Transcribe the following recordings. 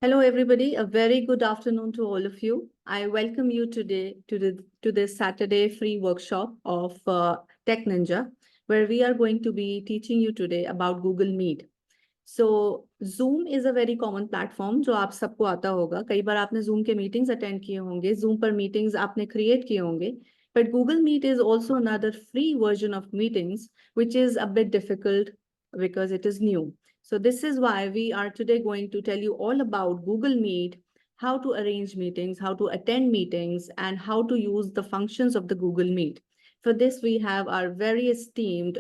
Hello, everybody. A very good afternoon to all of you. I welcome you today to this Saturday free workshop of Tech Ninja, where we are going to be teaching you today about Google Meet. So Zoom is a very common platform जो आप सबको आता होगा. कई बार आपने Zoom के meetings attend किए होंगे, Zoom पर meetings आपने create किए होंगे. But Google Meet is also another free version of meetings, which is a bit difficult because it is new. So this is why we are today going to tell you all about Google Meet, how to arrange meetings, how to attend meetings, and how to use the functions of the Google Meet. For this, we have our very esteemed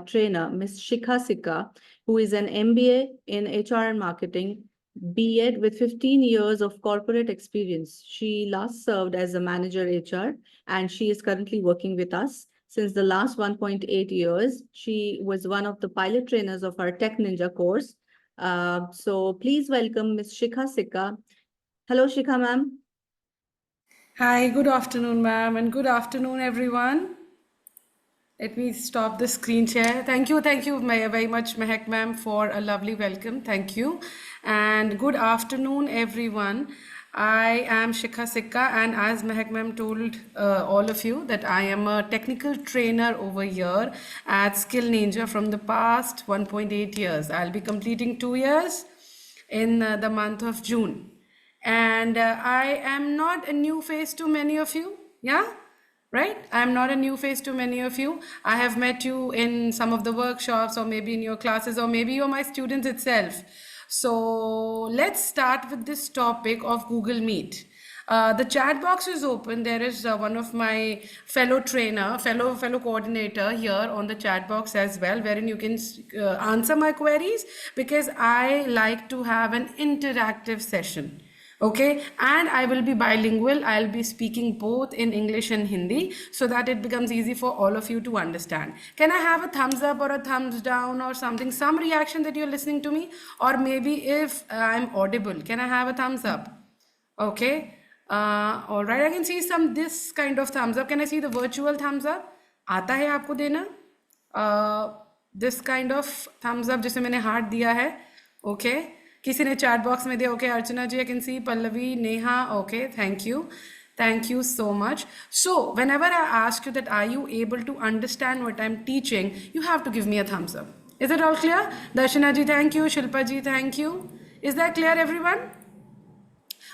trainer, Ms. Shikha Sikka, who is an MBA in HR and marketing, B.Ed with 15 years of corporate experience. She last served as a manager HR, and she is currently working with us. Since the last 1.8 years, she was one of the pilot trainers of our Tech Ninja course. So please welcome Ms. Shikha Sikka. Hello, Shikha ma'am. Hi, good afternoon, ma'am, and good afternoon, everyone. Let me stop the screen share. Thank you very much, Mehak ma'am, for a lovely welcome. Thank you. And good afternoon, everyone. I am Shikha Sikka, and as Mehak ma'am told all of you that I am a technical trainer over here at Skill Ninja from the past 1.8 years. I'll be completing 2 years in the month of June. And I am not a new face to many of you. Yeah? Right? I'm not a new face to many of you. I have met you in some of the workshops or maybe in your classes or maybe you're my students itself. So let's start with this topic of Google Meet. The chat box is open. There is one of my fellow trainer, fellow coordinator here on the chat box as well, wherein you can answer my queries because I like to have an interactive session. Okay, and I will be bilingual. I'll be speaking both in English and Hindi so that it becomes easy for all of you to understand. Can I have a thumbs up or a thumbs down or something, some reaction that you're listening to me? Or maybe if I'm audible, can I have a thumbs up? Okay, all right, I can see some this kind of thumbs up. Can I see the virtual thumbs up? आता है आपको देना? This kind of thumbs up जिसे मैंने heart दिया है. Okay. किसी ने चैट बॉक्स में दिया. Okay Archana ji, I can see. Pallavi, Neha, okay, thank you so much. So whenever I ask you that are you able to understand what I'm teaching, you have to give me a thumbs up. Is it all clear? Darshana ji, thank you. Shilpa ji, thank you. Is that clear, everyone?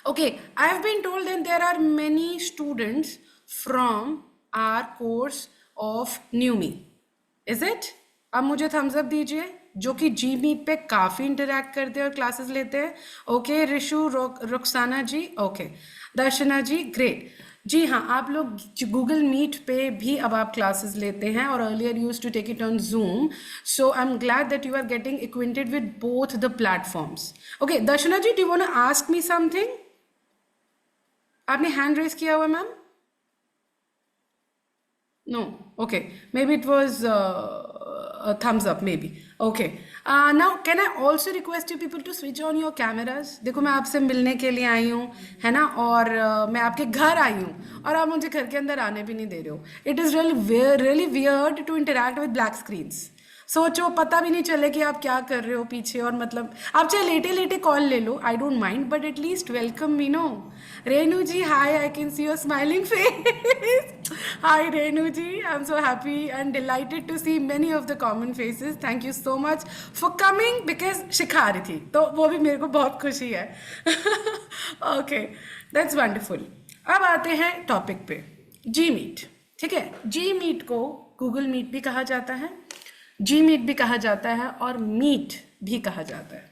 Okay, I have been told that there are many students from our course of NewMe. Is it? अब मुझे thumbs up दीजिए जो कि जी meet पे काफ़ी interact करते हैं और क्लासेस लेते हैं. ओके रिशु, रुखसाना जी, ओके दर्शना जी, ग्रेट. जी हाँ, आप लोग गूगल मीट पे भी अब आप क्लासेस लेते हैं और earlier use to take it on Zoom. So I am glad that you are getting acquainted with both the platforms. Okay Darshana ji, do you want to ask me something? आपने hand raise किया हुआ ma'am? No, okay, maybe it was a thumbs up, maybe. Okay, now can I also request you people to switch on your cameras? देखो मैं आपसे मिलने के लिए आई हूँ, है ना, और मैं आपके घर आई हूँ और आप मुझे घर के अंदर आने भी नहीं दे रहे हो. It is really weird to interact with black screens. सोचो, पता भी नहीं चले कि आप क्या कर रहे हो पीछे. और मतलब आप चाहे लेटे लेटे कॉल ले लो, I don't mind, but at least welcome me. No Renu ji, hi, I can see your smiling face. Hi Renu ji, I am so happy and delighted to see many of the common faces. Thank you so much for coming because Shikha रही थी तो वो भी मेरे को बहुत खुशी है. Okay, that's wonderful. अब आते हैं टॉपिक पे. जी मीट, ठीक है. जी मीट को गूगल मीट भी कहा जाता है, जी मीट भी कहा जाता है और मीट भी कहा जाता है.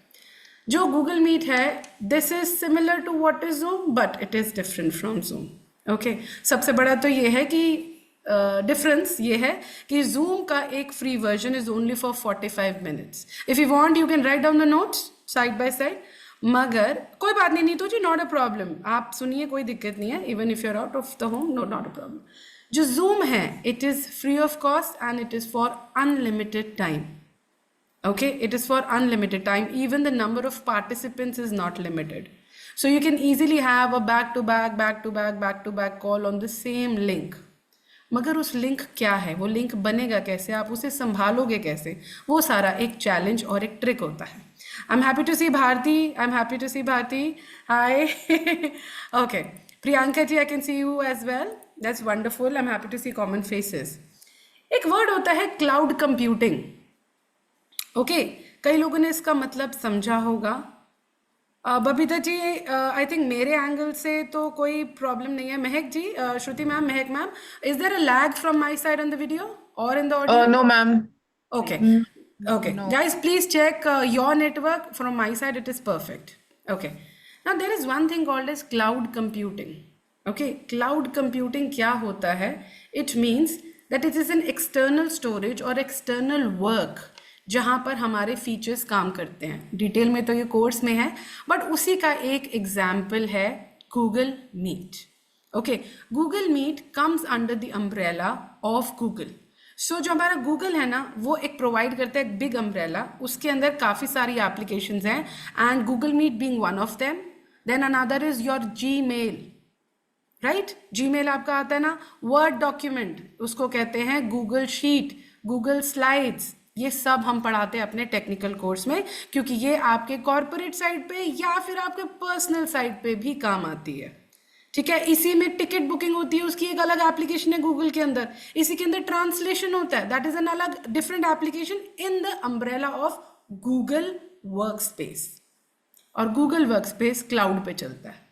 जो गूगल मीट है, this is similar to what is Zoom but it is different from Zoom. Okay, सबसे बड़ा तो ये है कि डिफरेंस ये है कि जूम का एक free version is only for 45 minutes. If you want you can write down the notes side by side. मगर कोई बात नहीं, तो जी नॉट अ प्रॉब्लम, आप सुनिए, कोई दिक्कत नहीं है. Even if you are out of the home, not a problem. जो जूम है, it is free of cost and it is for unlimited time. Okay, it is for unlimited time. Even the number of participants is not limited. So you can easily have a back-to-back call on the same link. मगर उस link क्या है, वो link बनेगा कैसे, आप उसे संभालोगे कैसे, वो सारा एक चैलेंज और एक ट्रिक होता है. I'm happy to see Bharti. I'm happy to see Bharti. Hi. Okay. Priyanka ji, I can see you as well. That's wonderful. I'm happy to see common faces. एक वर्ड होता है cloud computing. Okay, कई लोगों ने इसका मतलब समझा होगा. बबीता जी, आई थिंक मेरे एंगल से तो कोई प्रॉब्लम नहीं है. Mahak ji, Shruti ma'am, Mahak ma'am, is there a lag from my side on the video और in the audio? No, ma'am. Okay. Mm, Okay. no. Guys, please check your network. From my side, it is perfect. Okay. Now, there is one thing called as cloud computing. Okay. Cloud computing क्या होता है? It means that it is an external storage or external work जहाँ पर हमारे features काम करते हैं. Detail में तो ये कोर्स में है, बट उसी का एक एग्जाम्पल है Google Meet. Okay, Google Meet comes under the umbrella of Google. So जो हमारा गूगल है ना, वो एक प्रोवाइड करता है एक बिग अम्ब्रेला. उसके अंदर काफ़ी सारी एप्लीकेशंस हैं, and Google meet being one of them. Then another is your Gmail, right? Gmail आपका आता है ना, वर्ड डॉक्यूमेंट उसको कहते हैं, गूगल शीट, गूगल स्लाइड्स. ये सब हम पढ़ाते हैं अपने टेक्निकल कोर्स में, क्योंकि ये आपके कॉर्पोरेट साइड पे या फिर आपके पर्सनल साइड पे भी काम आती है. ठीक है, इसी में टिकट बुकिंग होती है, उसकी एक अलग एप्लीकेशन है गूगल के अंदर. इसी के अंदर ट्रांसलेशन होता है, दैट इज एन अलग different application in the umbrella of Google workspace. और गूगल वर्कस्पेस क्लाउड पे चलता है.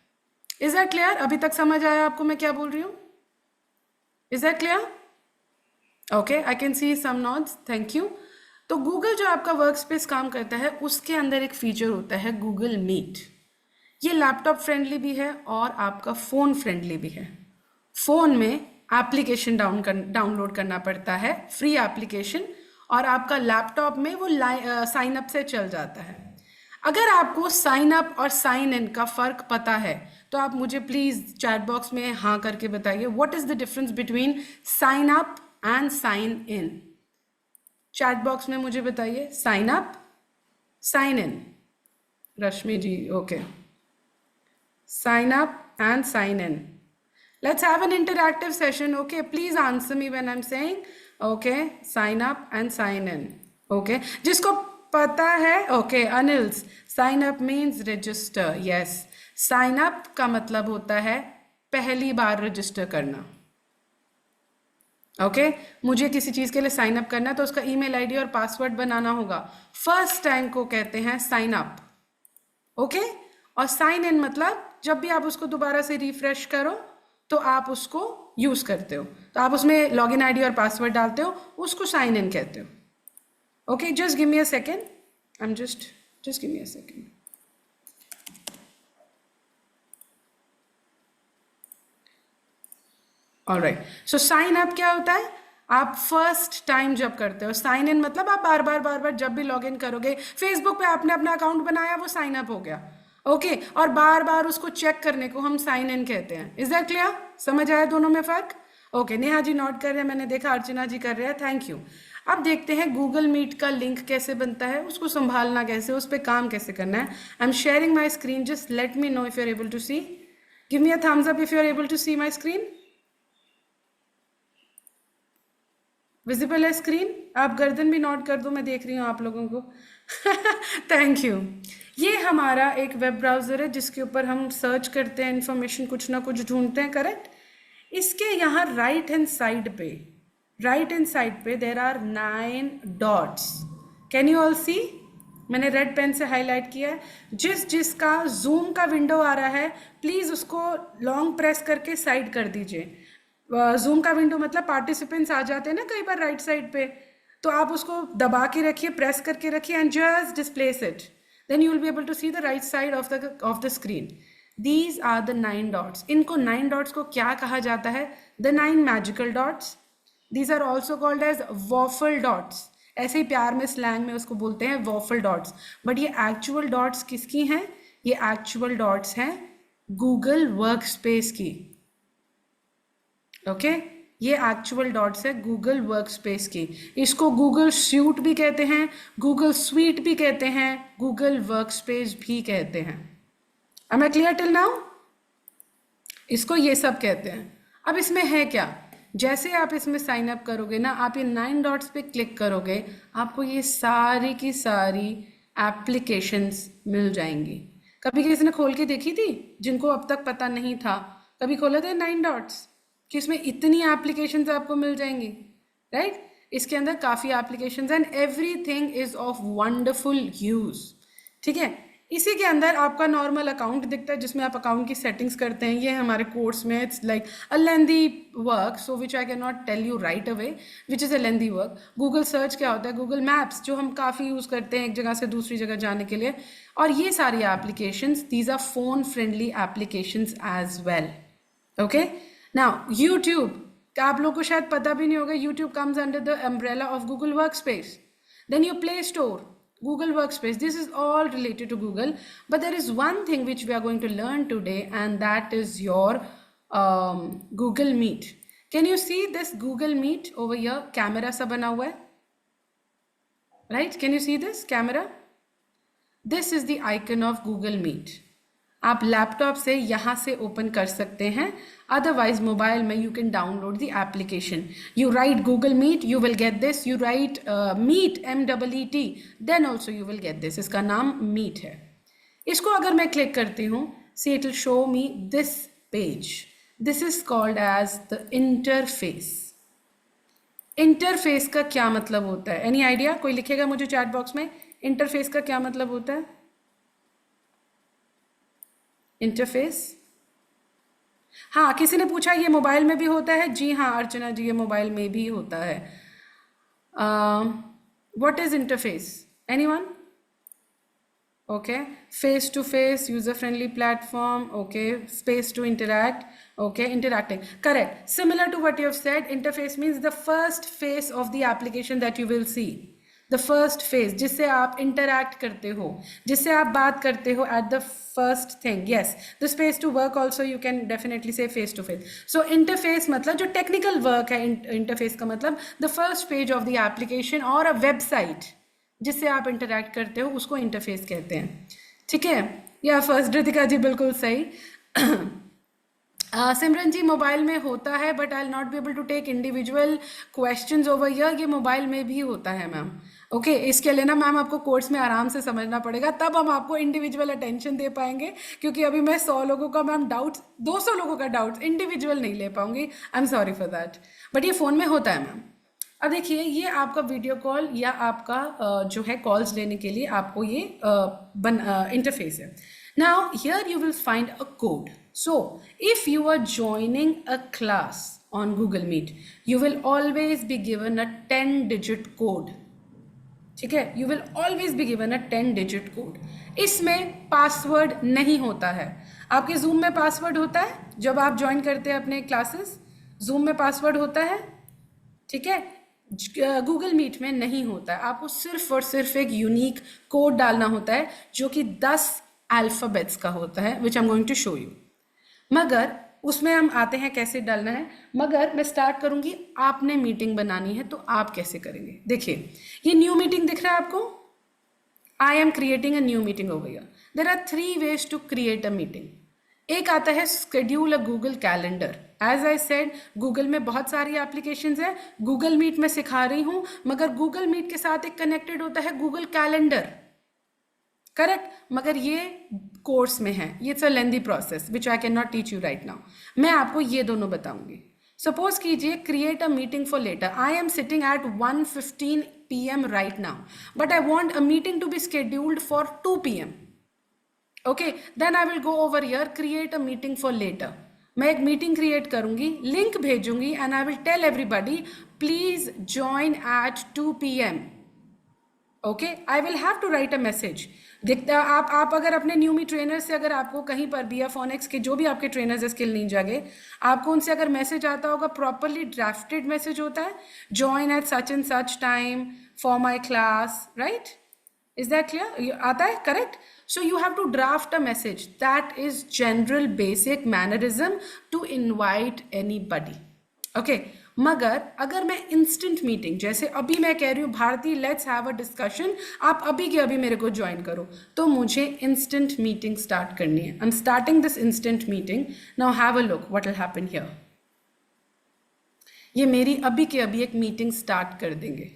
Is that clear? अभी तक समझ आया आपको मैं क्या बोल रही हूँ? Is that clear? Okay, I can see some nods, thank you. तो गूगल जो आपका वर्कस्पेस काम करता है, उसके अंदर एक फीचर होता है गूगल मीट. ये लैपटॉप फ्रेंडली भी है और आपका फ़ोन फ्रेंडली भी है. फ़ोन में एप्लीकेशन डाउनलोड करना पड़ता है, फ्री एप्लीकेशन, और आपका लैपटॉप में वो साइन अप से चल जाता है. अगर आपको साइन अप और साइन इन का फ़र्क पता है तो आप मुझे प्लीज़ चैट बॉक्स में हाँ करके बताइए, what is the difference between sign up and sign in. Chat box में मुझे बताइए, sign up, sign in. Rashmi ji, okay. Sign up and sign in. Let's have an interactive session. Okay, please answer me when I'm saying, okay, sign up and sign in. Okay, जिसको पता है, okay, Anils, sign up means register. Yes, sign up का मतलब होता है पहली बार register करना. Okay, मुझे किसी चीज़ के लिए साइन अप करना है तो उसका ईमेल आईडी और पासवर्ड बनाना होगा. फर्स्ट टाइम को कहते हैं साइन अप. ओके, और साइन इन मतलब जब भी आप उसको दोबारा से रिफ्रेश करो तो आप उसको यूज़ करते हो, तो आप उसमें लॉगिन आईडी और पासवर्ड डालते हो, उसको साइन इन कहते हो. Okay, just give me a second. I am just give me a second. Alright, so sine up क्या होता है? आप फर्स्ट टाइम जब करते हो. साइन इन मतलब आप बार बार जब भी लॉगिन करोगे, फेसबुक पे आपने अपना अकाउंट बनाया, वो साइन अप हो गया. ओके, और बार बार उसको चेक करने को हम साइन इन कहते हैं. Is that clear? समझ आया दोनों में फर्क? ओके, नेहा जी नोट कर रहे हैं, मैंने देखा अर्चना जी कर रहे हैं, थैंक यू. अब देखते हैं गूगल मीट का लिंक कैसे बनता है, उसको संभालना कैसे, उस पर काम कैसे करना है. I am sharing my screen, just let me know if you are able to see. Give me a thumbs up if you are able to see my screen. Visible है स्क्रीन? आप गर्दन भी नोट कर दो, मैं देख रही हूँ आप लोगों को. Thank you. ये हमारा एक वेब ब्राउज़र है जिसके ऊपर हम सर्च करते हैं, इंफॉर्मेशन कुछ ना कुछ ढूंढते हैं, करेक्ट? इसके यहाँ राइट हैंड साइड पे there are 9 dots. Can you all see? मैंने रेड पेन से हाईलाइट किया है. जिसका जूम का विंडो आ रहा है, प्लीज़ उसको लॉन्ग प्रेस करके साइड कर दीजिए. जूम का विंडो मतलब पार्टिसिपेंट्स आ जाते हैं ना कई बार राइट साइड पे, तो आप उसको दबा के रखिए, प्रेस करके रखिए, and just displace it. Then you will be able to see the right side of the screen. These are the 9 dots. इनको 9 dots को क्या कहा जाता है? The 9 magical dots. These are also called as waffle dots. ऐसे ही प्यार में slang में उसको बोलते हैं waffle dots. But ये actual dots किसकी हैं? ये actual dots हैं Google Workspace की. Okay? ये एक्चुअल डॉट्स है गूगल वर्कस्पेस की. इसको गूगल सूट भी कहते हैं, गूगल स्वीट भी कहते हैं, गूगल वर्कस्पेस भी कहते हैं. Am I clear till now? इसको ये सब कहते हैं. अब इसमें है क्या? जैसे आप इसमें साइन अप करोगे ना, आप ये 9 डॉट्स पे क्लिक करोगे, आपको ये सारी की सारी एप्लीकेशंस मिल जाएंगी। कभी किसी ने खोल के देखी थी जिनको अब तक पता नहीं था? कभी खोले थे 9 डॉट्स कि इसमें इतनी एप्लीकेशंस आपको मिल जाएंगी, राइट? इसके अंदर काफ़ी applications and everything is of wonderful use. ठीक है, इसी के अंदर आपका नॉर्मल अकाउंट दिखता है जिसमें आप अकाउंट की सेटिंग्स करते हैं। ये हमारे कोर्स में it's like a lengthy work, so which I can not tell you right away which is a lengthy work. Google search क्या होता है? गूगल मैप्स जो हम काफ़ी यूज़ करते हैं एक जगह से दूसरी जगह जाने के लिए। और ये सारी applications, these are phone friendly applications as well. Okay, now YouTube, आप लोगों को शायद पता भी नहीं होगा, YouTube comes under the umbrella of Google workspace. Then your Play Store, Google Workspace, this is all related to Google. But there is one thing which we are going to learn today, and that is your Google Meet. Can you see this Google Meet over here? Camera सा बना हुआ है, right? Can you see this camera? This is the icon of Google Meet. आप laptop से यहाँ से open कर सकते हैं, अदरवाइज मोबाइल में you can download the application. You write Google Meet, you will get this. You write meet MEET, then also you will get this. इसका नाम मीट है। इसको अगर मैं क्लिक करती हूँ, see it will show me this page. This is called as the interface. Interface का क्या मतलब होता है? Any idea? कोई लिखेगा मुझे चैट बॉक्स में, इंटरफेस का क्या मतलब होता है? इंटरफेस। हाँ, किसी ने पूछा ये मोबाइल में भी होता है? जी हाँ अर्चना जी, ये मोबाइल में भी होता है। What is interface? Anyone? Okay, face to face, user friendly platform, okay, space to interact, okay, interacting, correct. Similar to what you have said, interface means the first face of the application that you will see. The first phase, जिससे आप interact करते हो, जिससे आप बात करते हो at the first thing. Yes, the space to work also you can definitely say face to face. So interface मतलब जो टेक्निकल वर्क है, इंटरफेस का मतलब the first page of the application और अ वेबसाइट जिससे आप इंटरैक्ट करते हो, उसको इंटरफेस कहते हैं। ठीक है, या फर्स्ट रितिका जी बिल्कुल सही। सिमरन जी मोबाइल में होता है, but I will not be able to take individual questions over here. ये मोबाइल में भी होता है मैम। ओके, इसके लिए ना मैम आपको कोर्स में आराम से समझना पड़ेगा, तब हम आपको इंडिविजुअल अटेंशन दे पाएंगे। क्योंकि अभी मैं 100 लोगों का मैम डाउट्स, 200 लोगों का डाउट्स इंडिविजुअल नहीं ले पाऊंगी। I am sorry for that, but ये फ़ोन में होता है मैम। अब देखिए, ये आपका वीडियो कॉल या आपका जो है कॉल्स लेने के लिए आपको ये इंटरफेस है। Now here you will find a code. So, if you are joining a class on Google Meet, you will always be given a 10-digit code. ठीक है, you will always be given a 10-digit code. इसमें password नहीं होता है। आपके zoom में password होता है जब आप ज्वाइन करते हैं अपने क्लासेस, जूम में पासवर्ड होता है। ठीक है, गूगल मीट में नहीं होता है। आपको सिर्फ और सिर्फ एक यूनिक कोड डालना होता है जो कि 10 अल्फ़ाबेट्स का होता है, which I am going to show you. मगर उसमें हम आते हैं कैसे डालना है। मगर मैं स्टार्ट करूंगी, आपने मीटिंग बनानी है तो आप कैसे करेंगे। देखिए, ये न्यू मीटिंग दिख रहा है आपको? I am creating a new meeting over here. There are 3 ways to create a meeting. एक आता है schedule a Google calendar. As I said, Google में बहुत सारी एप्लीकेशंस है, गूगल मीट में सिखा रही हूँ, मगर गूगल मीट के साथ एक कनेक्टेड होता है गूगल कैलेंडर। करेक्ट, मगर ये कोर्स में है, ये it's a lengthy process which I can not teach you right now. मैं आपको ये दोनों बताऊंगी। सपोज कीजिए, create a meeting for later. I am sitting at 1:15 PM right now, but I want a meeting to be scheduled for 2 PM. Okay, then I will go over here, create a meeting for later. मैं एक meeting create करूंगी, link भेजूंगी, and I will tell everybody please join at 2 PM. Okay, I will have to write a message. देखते आप अगर अपने new मी trainer से, अगर आपको कहीं पर भी या फोनेक्स के जो भी आपके ट्रेनर्स है स्किल निंजा के, आपको उनसे अगर मैसेज आता होगा, प्रॉपरली ड्राफ्टेड मैसेज होता है, join at such and such time for my class, right? Is that clear? आता है, correct? So you have to draft a message. That is general basic mannerism to invite anybody. Okay, मगर अगर मैं instant meeting, जैसे अभी मैं कह रही हूँ Bharti let's have a discussion, आप अभी के अभी मेरे को ज्वाइन करो, तो मुझे इंस्टेंट मीटिंग स्टार्ट करनी है। I am starting this instant meeting now. Have a look what will happen here. ये मेरी अभी के अभी एक मीटिंग स्टार्ट कर देंगे।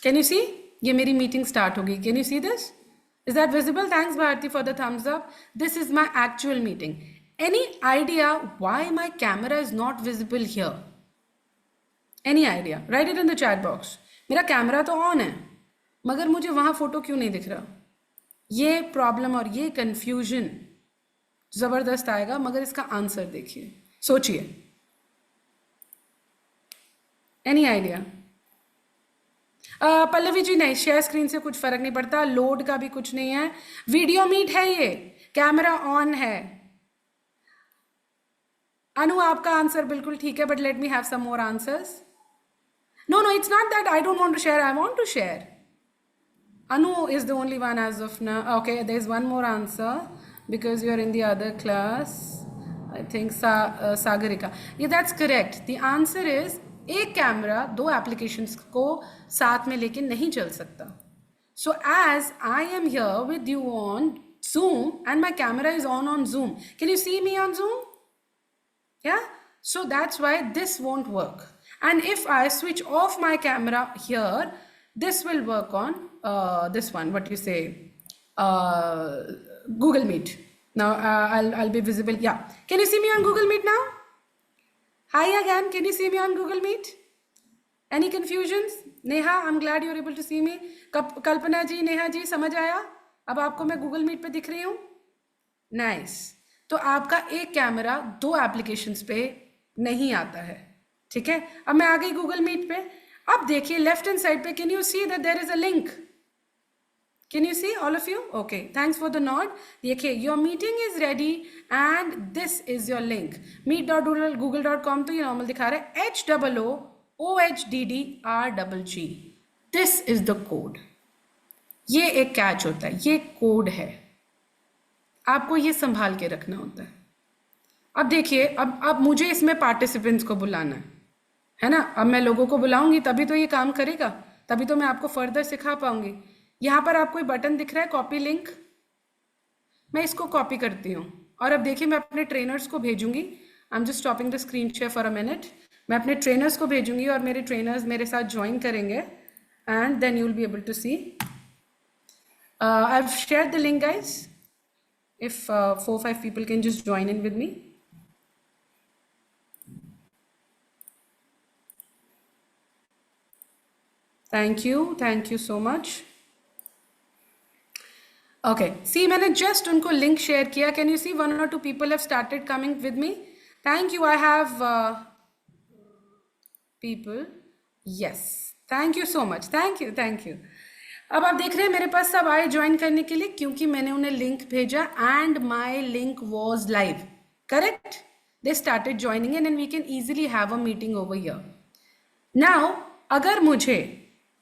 Can you see? ये मेरी मीटिंग स्टार्ट होगी. Can you see this? Is that visible? Thanks Bharti for the thumbs up. This is my actual meeting. Any idea why my camera is not visible here? Any idea? Write it in the chat box. मेरा camera तो on है मगर मुझे वहां photo क्यों नहीं दिख रहा? ये प्रॉब्लम और ये कंफ्यूजन जबरदस्त आएगा, मगर इसका आंसर देखिए, सोचिए. Any idea? पल्लवी जी नहीं, शेयर स्क्रीन से कुछ फर्क नहीं पड़ता, लोड का भी कुछ नहीं है, वीडियो मीट है, ये कैमरा ऑन है. अनु आपका आंसर बिल्कुल ठीक है, but let me have some more answers. No no, it's not that I don't want to share, I want to share. Anu is the only one as of now. Okay, there's one more answer because you're in the other class. I think Sagarika. Yeah, that's correct. The answer is एक camera दो applications को साथ में लेके नहीं चल सकता. So as I am here with you on Zoom and my camera is on Zoom. Can you see me on Zoom? Yeah? So that's why this won't work. And if I switch off my camera here, this will work on this one, what you say, Google Meet. Now I'll be visible. Yeah. Can you see me on Google Meet now? Hi again. Can you see me on Google Meet? Any confusions? Neha, I'm glad you're able to see me. Kalpana ji, Neha ji, समझ आया? अब आपको मैं Google Meet पे दिख रही हूँ? Nice. तो आपका एक कैमरा दो एप्लीकेशंस पे नहीं आता है. ठीक है, अब मैं आ गई Google Meet पे. अब देखिए लेफ्ट हैंड साइड पे, can you see that there is a link? Can you see all of you? Okay, thanks for the nod. देखिए your meeting is ready and this is your link. meet.google.com. तो ये normal दिखा रहा है HOOHDDRGG. This is the code. ये एक catch होता है, ये कोड है, आपको ये संभाल के रखना होता है. अब देखिए, अब मुझे इसमें पार्टिसिपेंट्स को बुलाना है ना. अब मैं लोगों को बुलाऊंगी तभी तो ये काम करेगा, तभी तो मैं आपको फर्दर सिखा पाऊंगी. यहाँ पर आपको बटन दिख रहा है कॉपी लिंक, मैं इसको कॉपी करती हूँ और अब देखिए मैं अपने ट्रेनर्स को भेजूंगी. आई am just stopping the screen share for a minute. मैं अपने ट्रेनर्स को भेजूंगी और मेरे ट्रेनर्स मेरे साथ ज्वाइन करेंगे and then you will be able to see. I have shared the link guys. If 4-5 people can just join in with me. Thank you so much. Okay, see, मैंने just उनको link share किया. Can you see 1 or 2 people have started coming with me? Thank you. I have people. Yes, thank you so much. Thank you. अब आप देख रहे हैं मेरे पास सब आए ज्वाइन करने के लिए क्योंकि मैंने उन्हें लिंक भेजा and my link was live. Correct? They started joining in and we can easily have a meeting over here. Now, अगर मुझे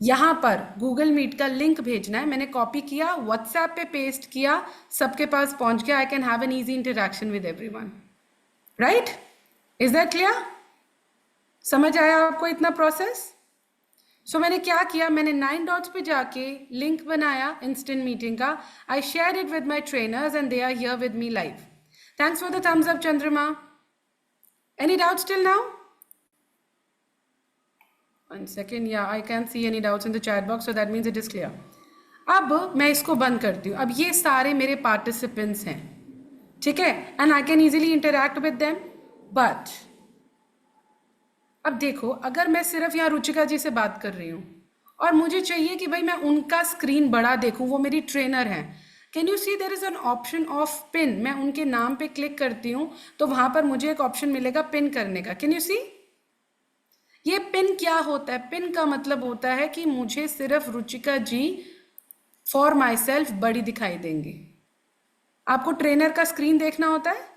यहाँ पर गूगल मीट का लिंक भेजना है, मैंने कॉपी किया, व्हाट्सएप पे पेस्ट किया, सबके पास पहुंच गया. I can have an easy interaction with everyone. Right? Is that clear? समझ आया आपको इतना प्रोसेस? सो मैंने क्या किया, मैंने 9 डॉट्स पे जाके लिंक बनाया इंस्टेंट मीटिंग का. I share it with my trainers and they are here with me live. Thanks for the thumbs up Chandrama. Any doubts till now? 1 second. Yeah, I can't see any doubts in the chat box, so that means it is clear. अब मैं इसको बंद करती हूँ. अब ये सारे मेरे पार्टिसिपेंट्स हैं, ठीक है, and I can easily interact with them. But अब देखो, अगर मैं सिर्फ यहाँ रुचिका जी से बात कर रही हूँ और मुझे चाहिए कि भाई मैं उनका स्क्रीन बड़ा देखूँ, वो मेरी ट्रेनर हैं. Can you see there is an option of pin? मैं उनके नाम पे क्लिक करती हूँ तो वहाँ पर मुझे एक ऑप्शन मिलेगा पिन करने का. Can you see? ये पिन क्या होता है? पिन का मतलब होता है कि मुझे सिर्फ रुचिका जी फॉर माई सेल्फ बड़ी दिखाई देंगी. आपको ट्रेनर का स्क्रीन देखना होता है,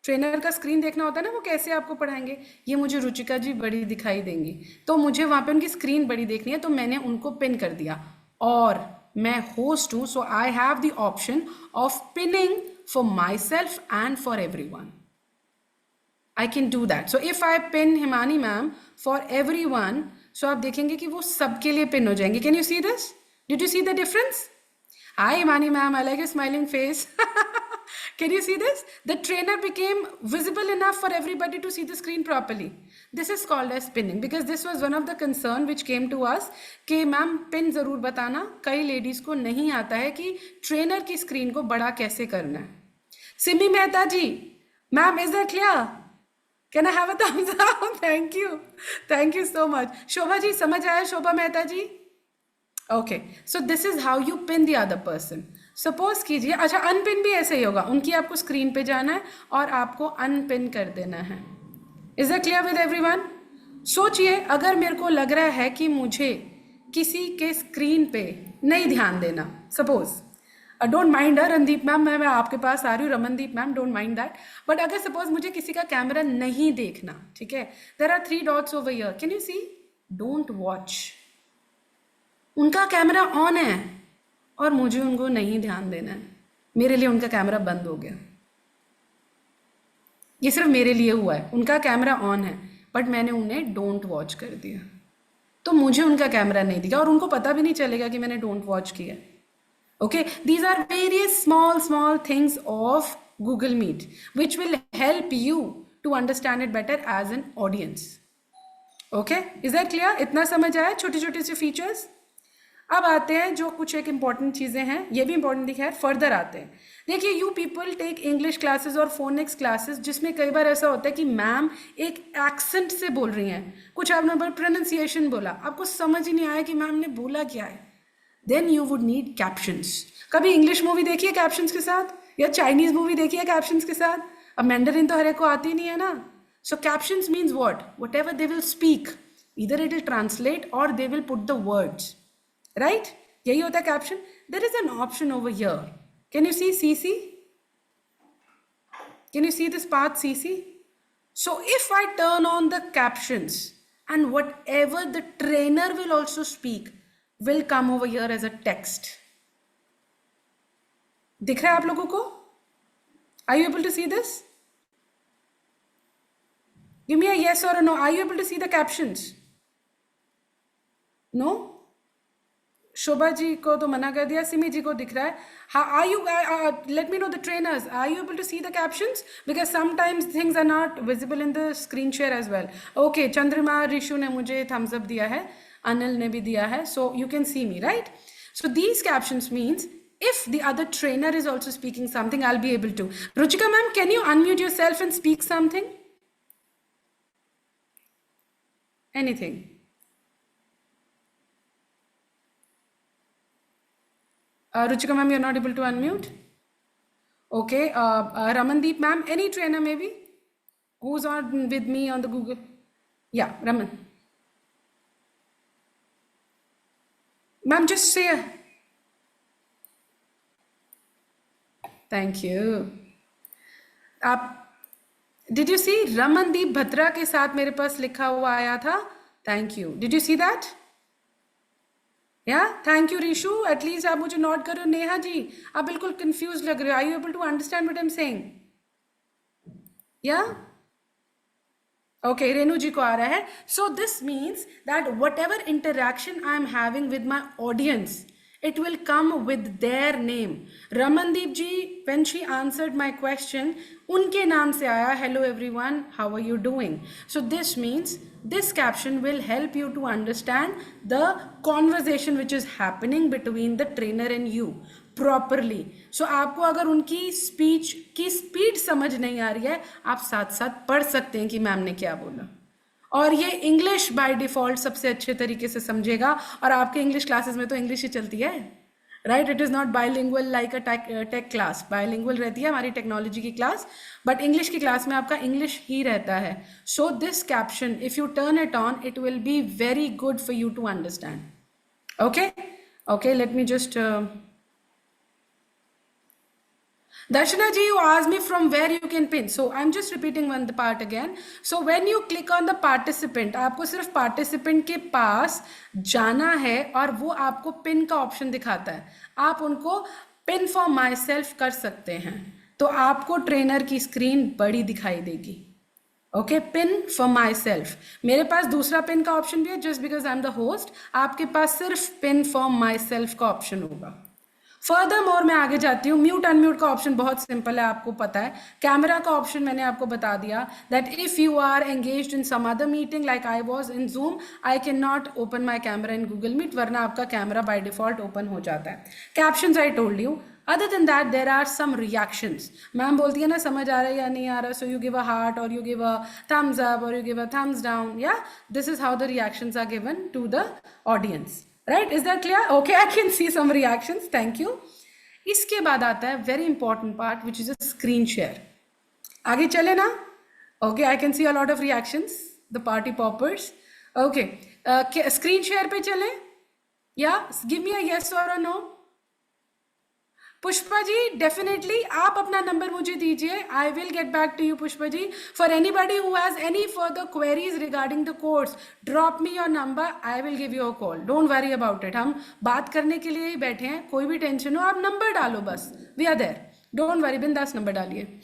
ट्रेनर का स्क्रीन देखना होता है ना, वो कैसे आपको पढ़ाएंगे. ये मुझे रुचिका जी बड़ी दिखाई देंगी तो मुझे वहां पे उनकी स्क्रीन बड़ी देखनी है, तो मैंने उनको पिन कर दिया. और मैं होस्ट हूं, so I have the option of pinning for myself and for everyone. I can do that. So if I pin Himani ma'am for everyone, so आप देखेंगे कि वो सबके लिए पिन हो जाएंगे. Can you see this? Did you see the difference? Hi Himani ma'am, I like your smiling face. Can you see this? The trainer became visible enough for everybody to see the screen properly. This is called as pinning, because this was one of the concern which came to us कि ma'am pin जरूर बताना, कई ladies को नहीं आता है कि trainer की स्क्रीन को बड़ा कैसे करना है. सिमी मेहता जी, ma'am, is that clear? Can I have a thumbs up? Thank you. Thank you so much. Shobha ji, समझ आया शोभा मेहता जी? Okay, so this is how you pin the other person. Suppose कीजिए, अच्छा अनपिन भी ऐसे ही होगा, उनकी आपको स्क्रीन पे जाना है और आपको अनपिन कर देना है. Is that clear with everyone? सोचिए, अगर मेरे को लग रहा है कि मुझे किसी के स्क्रीन पे नहीं ध्यान देना, suppose don't mind Randeep ma'am, मैं आपके पास आ रही हूँ, Ramandeep ma'am, don't mind that, but अगर सपोज मुझे किसी का कैमरा नहीं देखना, ठीक है, there are 3 dots over here, can you see? Don't watch. उनका कैमरा ऑन है और मुझे उनको नहीं ध्यान देना है, मेरे लिए उनका कैमरा बंद हो गया. ये सिर्फ मेरे लिए हुआ है, उनका कैमरा ऑन है बट मैंने उन्हें डोंट वॉच कर दिया, तो मुझे उनका कैमरा नहीं दिखा और उनको पता भी नहीं चलेगा कि मैंने डोंट वॉच किया. Okay, these are various small things of Google Meet which will help you to understand it better as an audience. Okay, is that clear? इतना समझ आया छोटे छोटे से फीचर्स. अब आते हैं जो कुछ एक इम्पॉर्टेंट चीज़ें हैं, ये भी इम्पॉर्टेंट दिखा है, फर्दर आते हैं. देखिए, you people take English classes और फोनिक्स क्लासेस, जिसमें कई बार ऐसा होता है कि मैम एक एक्सेंट से बोल रही हैं, कुछ आपने प्रोनाउंसिएशन बोला, आपको समझ ही नहीं आया कि मैम ने बोला क्या है. Then you would need captions. कभी इंग्लिश मूवी देखी है कैप्शंस के साथ, या चाइनीज मूवी देखी है कैप्शंस के साथ? अब मैंडरिन तो हर एक को आती नहीं है ना. So captions means what? Whatever they will speak, either it will translate और they will put the words, right? यही होता है caption. There is an option over here. Can you see CC? Can you see this path CC? So if I turn on the captions and whatever the trainer will also speak will come over here as a text. दिख रहा है आप लोगों को? Are you able to see this? Give me a yes or a no. Are you able to see the captions? No? Shobha ji को तो मना कर दिया, सिमी जी को दिख रहा है. हाँ, are you? Let me know the trainers. Are you able to see the captions? Because sometimes things are not visible in the screen share as well. Okay, चंद्रमा रिशु ने मुझे thumbs up दिया है, Anil ने भी दिया है, so you can see me, right? So these captions means if the other trainer is also speaking something, I'll be able to. Ruchika ma'am, can you unmute yourself and speak something? Anything? Ruchika ma'am, you're not able to unmute? Okay, Ramandeep ma'am, any trainer maybe? Who's on with me on the Google? Yeah, Raman. Ma'am, just say. Thank you. आप did you see Ramandeep Batra के साथ मेरे पास लिखा हुआ आया था? Thank you. Did you see that? Yeah, thank you Rishu. At least आप मुझे नोट करो. नेहा जी, आप बिल्कुल कंफ्यूज लग रहे हो. Are you able to understand what I'm saying? Yeah? Okay, Renu ji को आ रहा है. So this means that whatever interaction I'm having with my audience, it will come with their name. Ramandeep ji, when she answered my question, उनके नाम से आया, hello everyone, how are you doing? So this means this caption will help you to understand the conversation which is happening between the trainer and you properly. So आपको अगर उनकी speech की speed समझ नहीं आ रही है, आप साथ साथ पढ़ सकते हैं कि मैम ने क्या बोला. और ये इंग्लिश बाय डिफॉल्ट सबसे अच्छे तरीके से समझेगा, और आपके इंग्लिश क्लासेस में तो इंग्लिश ही चलती है, right? It is not bilingual like a tech class. Bilingual रहती है हमारी टेक्नोलॉजी की क्लास, बट इंग्लिश की क्लास में आपका इंग्लिश ही रहता है. So this caption, if you turn it on, it will be very good for you to understand. Okay, let me just Darshana ji, you asked me from where you can pin. So I'm just repeating one the part again. So when you click on the participant, आपको सिर्फ participant के पास जाना है और वो आपको pin का option दिखाता है. आप उनको pin for myself कर सकते हैं, तो आपको ट्रेनर की स्क्रीन बड़ी दिखाई देगी. Okay, pin for my self. मेरे पास दूसरा पिन का ऑप्शन भी है, just because I am the host. आपके पास सिर्फ पिन फॉर माई सेल्फ का ऑप्शन होगा. फर्दर मोर मैं आगे जाती हूँ. म्यूट अनम्यूट का ऑप्शन बहुत सिंपल है, आपको पता है. कैमरा का ऑप्शन मैंने आपको बता दिया that if you are engaged in some other meeting like I was in Zoom, I can not open my camera in Google Meet, वरना आपका कैमरा बाय डिफॉल्ट ओपन हो जाता है. Captions I told you. Other than that, there are some reactions. Ma'am बोलती है ना समझ आ रहा है या नहीं आ रहा, so you give a heart or you give a thumbs up or you give a thumbs down. Yeah, this is how the reactions are given to the audience. Right? Is that clear? Okay, I can see some reactions. Thank you. इसके बाद आता है very important part, which is a screen share. आगे चले ना? Okay, I can see a lot of reactions. The party poppers. Okay, screen share पे चले? Yeah, give me a yes or a no. Pushpa ji, definitely आप अपना number मुझे दीजिए. I will get back to you Pushpa ji. For anybody who has any further queries regarding the course, drop me your number, I will give you a call. Don't worry about it. हम बात करने के लिए ही बैठे हैं, कोई भी टेंशन हो आप नंबर डालो बस. We are there, don't worry, बिंदास नंबर डालिए.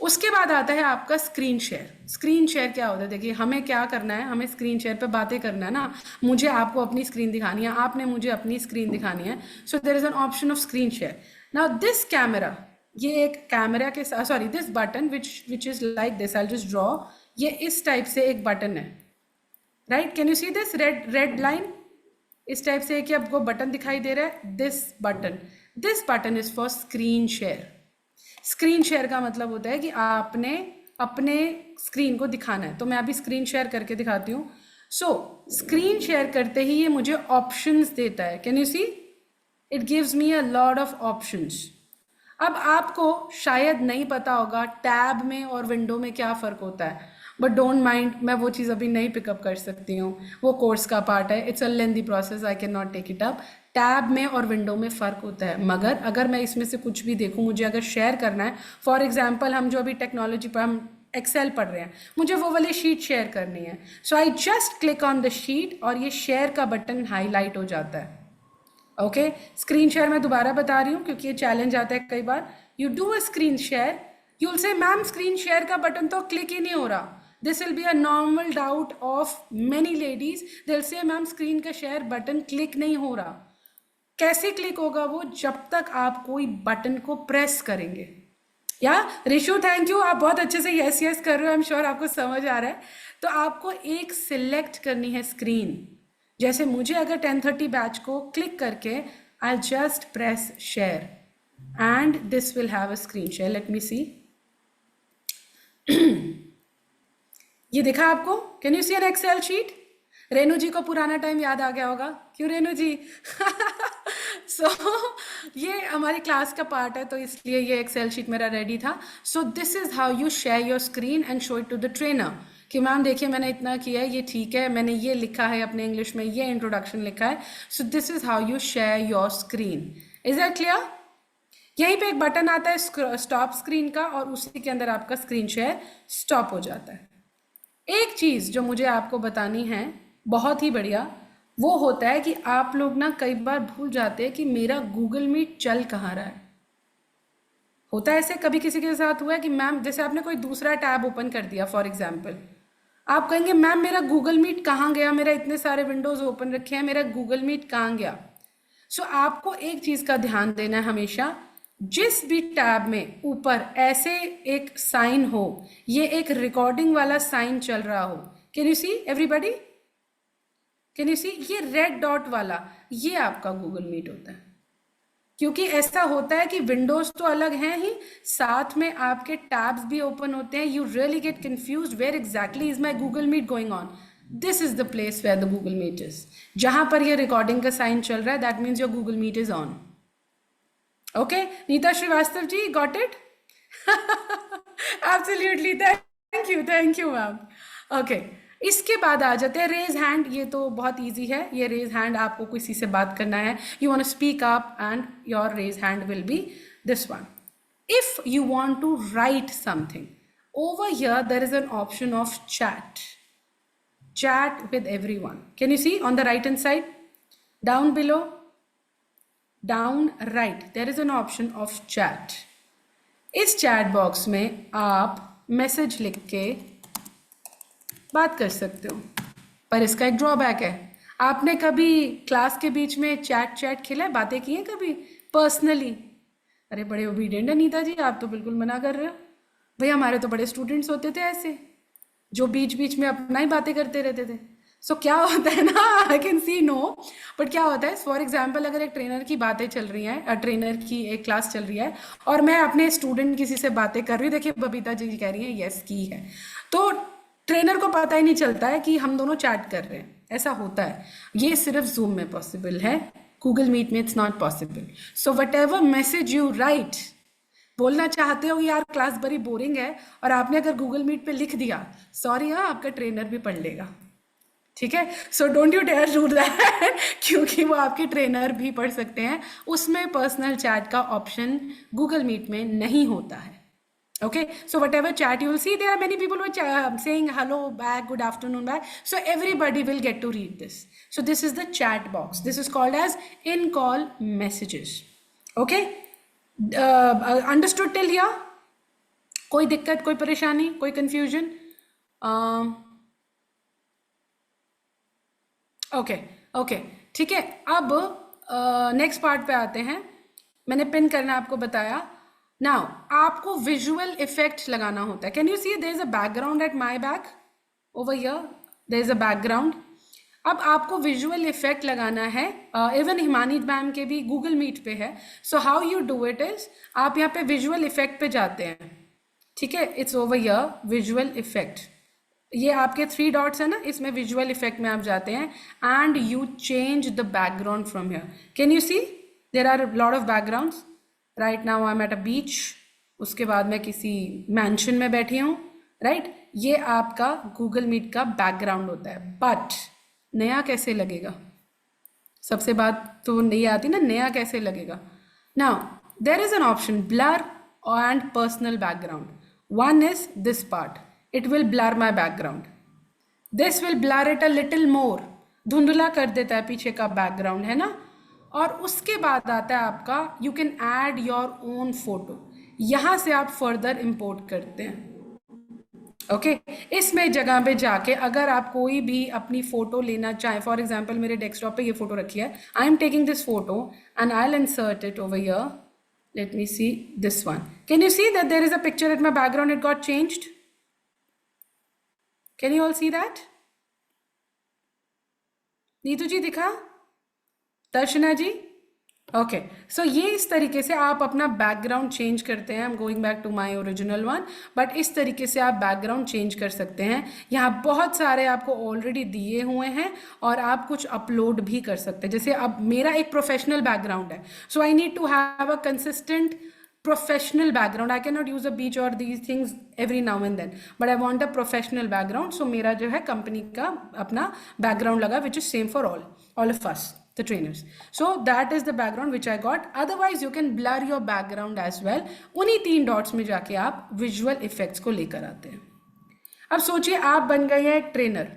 उसके बाद आता है आपका स्क्रीन शेयर. स्क्रीन शेयर क्या होता है? देखिए हमें क्या करना है, हमें स्क्रीन शेयर पे बातें करना है ना. मुझे आपको अपनी स्क्रीन दिखानी है, आपने मुझे अपनी स्क्रीन दिखानी है. So there is an option of screen share. Now this camera, ये एक कैमरा के साथ, sorry this button which is like this, I'll just draw. ये इस टाइप से एक बटन है, right? Can you see this red line? इस टाइप से कि आपको बटन दिखाई दे रहा है. This button is for screen share. Screen share का मतलब होता है कि आपने अपने स्क्रीन को दिखाना है. तो मैं अभी स्क्रीन शेयर करके दिखाती हूँ. सो स्क्रीन शेयर करते ही ये मुझे ऑप्शंस देता है. Can you see? It gives me a lot of options. अब आपको शायद नहीं पता होगा टैब में और विंडो में क्या फ़र्क होता है, बट डोंट माइंड, मैं वो चीज़ अभी नहीं पिकअप कर सकती हूँ, वो कोर्स का पार्ट है. It's a lengthy process, I can not take it up. Tab में और विंडो में फ़र्क होता है, मगर अगर मैं इसमें से कुछ भी देखूँ, मुझे अगर शेयर करना है, फॉर एग्जाम्पल हम जो अभी टेक्नोलॉजी पर हम एक्सेल पढ़ रहे हैं, मुझे वो वाली शीट शेयर करनी है. So I just click on the sheet और ये शेयर का बटन हाईलाइट हो जाता है. ओके, स्क्रीन शेयर मैं दोबारा बता रही हूँ क्योंकि ये चैलेंज आता है कई बार. You do a screen share, you will say ma'am screen share का बटन तो क्लिक ही नहीं हो रहा. This will be a normal doubt of many ladies. They will say ma'am screen का शेयर बटन क्लिक नहीं हो रहा. कैसे क्लिक होगा वो? जब तक आप कोई बटन को प्रेस करेंगे. या रिशु, थैंक यू, आप बहुत अच्छे से यस यस कर रहे हो. आई एम श्योर आपको समझ आ रहा है. तो आपको एक सिलेक्ट करनी है स्क्रीन. जैसे मुझे अगर 10:30 बैच को क्लिक करके I just press share and this will have a screen share. Let me see. ये दिखा आपको? Can you see an Excel sheet? Renu ji को पुराना टाइम याद आ गया होगा. क्यों रेनू जी? सो ये हमारी क्लास का पार्ट है, तो इसलिए ये एक्सेल शीट मेरा रेडी था. So this is how you share your screen and show it to the trainer कि मैम देखिए मैंने इतना किया है, ये ठीक है, मैंने ये लिखा है अपने इंग्लिश में, ये इंट्रोडक्शन लिखा है. So this is how you share your screen. Is that clear? यहीं पे एक बटन आता है स्टॉप स्क्रीन का और उसी के अंदर आपका स्क्रीन शेयर स्टॉप हो जाता है. एक चीज़ जो मुझे आपको बतानी है बहुत ही बढ़िया, वो होता है कि आप लोग ना कई बार भूल जाते हैं कि मेरा गूगल मीट चल कहाँ रहा है. होता है ऐसे, कभी किसी के साथ हुआ है कि मैम जैसे आपने कोई दूसरा टैब ओपन कर दिया, फॉर एग्जाम्पल आप कहेंगे मैम मेरा गूगल मीट कहाँ गया, मेरा इतने सारे विंडोज़ ओपन रखे हैं, मेरा गूगल मीट कहाँ गया. सो आपको एक चीज़ का ध्यान देना है हमेशा, जिस भी टैब में ऊपर ऐसे एक साइन हो, ये एक रिकॉर्डिंग वाला साइन चल रहा हो. Can you see everybody? Can you see? ये रेड डॉट वाला, ये आपका गूगल मीट होता है. क्योंकि ऐसा होता है कि विंडोज तो अलग हैं ही, साथ में आपके टैब्स भी ओपन होते हैं. You really get confused where exactly is my Google Meet going on. This is the place where the Google Meet is. जहां पर ये रिकॉर्डिंग का साइन चल रहा है, that means your Google Meet is on. Okay, Neeta Shrivastava ji, got it? Absolutely, thank you ma'am. Okay, इसके बाद आ जाते हैं रेज हैंड. ये तो बहुत इजी है. ये रेज हैंड आपको किसी से बात करना है, you want to speak up and your raise hand will be this one. If you want to write something, over here there is an option of chat with everyone. Can you see on the right hand side? Down below, down right, there is an option of chat. इस chat box में आप message लिख के बात कर सकते हो, पर इसका एक ड्रॉबैक है. आपने कभी क्लास के बीच में चैट खेला है, बातें की हैं कभी? पर्सनली। अरे बड़े ओबीडियंट अनीता जी, आप तो बिल्कुल मना कर रहे हो। भाई हमारे तो बड़े स्टूडेंट्स होते थे ऐसे, जो बीच बीच में अपना ही बातें करते रहते थे। सो क्या होता है ना, I can see no, but क्या होता है, फॉर एग्जाम्पल अगर एक ट्रेनर की बातें चल रही हैं, ट्रेनर की एक क्लास चल रही है और मैं अपने स्टूडेंट किसी से बातें कर रही हूँ, देखिए बबीता जी कह रही है यस की है, तो ट्रेनर को पता ही नहीं चलता है कि हम दोनों चैट कर रहे हैं। ऐसा होता है, ये सिर्फ जूम में पॉसिबल है, गूगल मीट में it's not possible. So what ever message you right, बोलना चाहते हो यार क्लास बड़ी बोरिंग है, और आपने अगर गूगल मीट पे लिख दिया, सॉरी हाँ, आपका ट्रेनर भी पढ़ लेगा, ठीक है। So don't you dare do that, क्योंकि वो आपके ट्रेनर भी पढ़ सकते हैं। उसमें पर्सनल चैट का ऑप्शन गूगल मीट में नहीं होता है। Okay, so whatever chat you will see, there are many people who are saying hello back, good afternoon back. So everybody will get to read this. So this is the chat box. This is called as in-call messages. Okay, understood till here? कोई दिक्कत, कोई परेशानी, कोई confusion? Okay okay, ठीक है। अब next part पे आते हैं। मैंने पिन करना आपको बताया। नाउ आपको विजुअल इफेक्ट लगाना होता है। Can you see there is a background at my back over here, there is a background. अब आपको विजुअल इफेक्ट लगाना है, इवन हिमानी मैम के भी गूगल मीट पे है। So how you do it is, आप यहाँ पे विजुअल इफेक्ट पे जाते हैं, ठीक है। It's over here visual effect, ये आपके 3 डॉट्स है ना, इसमें विजुअल इफेक्ट में आप जाते हैं and you change the background from here. Can you see there are lot of backgrounds. Right now I am at a beach, उसके बाद मैं किसी मैंशन में बैठी हूँ, राइट। ये आपका गूगल मीट का बैकग्राउंड होता है। बट नया कैसे लगेगा, सबसे बात तो नहीं आती ना, नया कैसे लगेगा। Now there is an option blur and personal background. One is this part, it will blur my background, this will blur it a little more, धुंधला कर देता है पीछे का बैकग्राउंड, है ना। और उसके बाद आता है आपका you can add your own photo, यहाँ से आप फर्दर इंपोर्ट करते हैं, ओके। इसमें जगह पे जाके अगर आप कोई भी अपनी फोटो लेना चाहें, फॉर एग्जाम्पल मेरे डेस्कटॉप पे ये फोटो रखी है, I am taking this photo and I will insert it over here, let me see this one. Can you see that there is a picture at my background, it got changed. Can you all see that? Neetu ji दिखा, दर्शना जी, okay. सो ये इस तरीके से आप अपना background change करते हैं। I am going back to my original one, but इस तरीके से आप बैकग्राउंड चेंज कर सकते हैं। यहाँ बहुत सारे आपको ऑलरेडी दिए हुए हैं और आप कुछ अपलोड भी कर सकते हैं। जैसे अब मेरा एक प्रोफेशनल बैकग्राउंड है, so I need to have a consistent professional background. I cannot use a beach or these things every now and then, but I want a professional background. So मेरा जो है कंपनी का अपना background लगा, which is same for all of us, the trainers. So that is the background which I got. Otherwise you can blur your background as well. उन्हीं 3 dots में जाके आप visual effects को लेकर आते हैं। अब सोचिए आप बन गए हैं एक ट्रेनर,